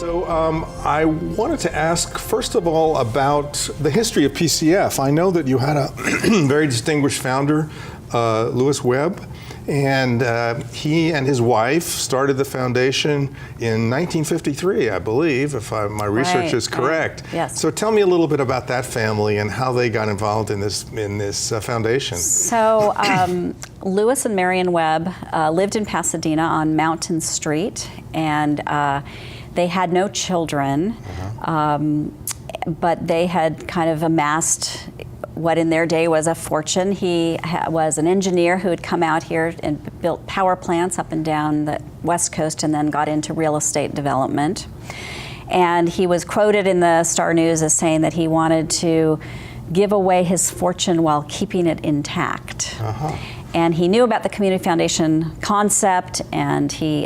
So I wanted to ask, first of all, about the history of PCF. I know that you had a very distinguished founder, Lewis Webb, and he and his wife started the foundation in 1953, I believe, if my research is correct. Right. Yes. So tell me a little bit about that family and how they got involved in this foundation. So Lewis and Marion Webb lived in Pasadena on Mountain Street, and they had no children, but they had kind of amassed what in their day was a fortune. He was an engineer who had come out here and built power plants up and down the West Coast and then got into real estate development. And he was quoted in the Star News as saying that he wanted to give away his fortune while keeping it intact. And he knew about the Community Foundation concept, and he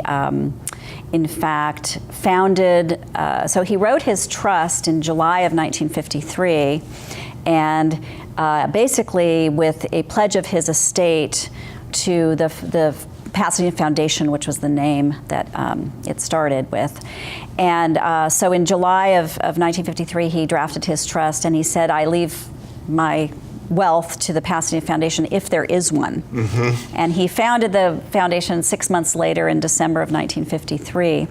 in fact founded, so he wrote his trust in July of 1953, and basically with a pledge of his estate to the Pasadena Foundation, which was the name that it started with. And so in July of 1953, he drafted his trust, and he said, I leave my wealth to the Pasadena Foundation if there is one. And he founded the foundation 6 months later in December of 1953.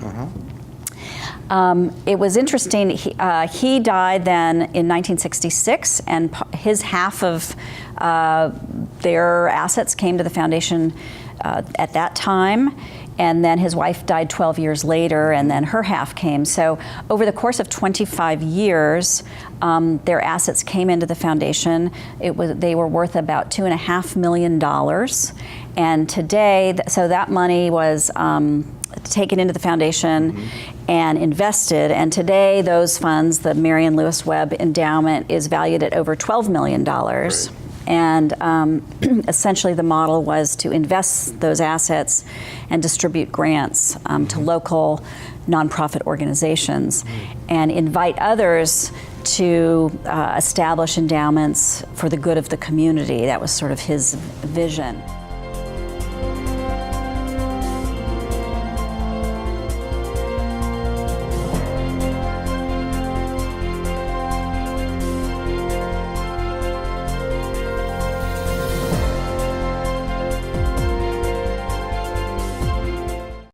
It was interesting, he died then in 1966, and his half of their assets came to the foundation at that time, and then his wife died 12 years later, and then her half came. So over the course of 25 years, their assets came into the foundation. They were worth about $2.5 million, and today, so that money was taken into the foundation and invested, and today those funds, the Marion Lewis Webb Endowment, is valued at over $12 million. Right. And essentially the model was to invest those assets and distribute grants to local nonprofit organizations and invite others to establish endowments for the good of the community. That was sort of his vision.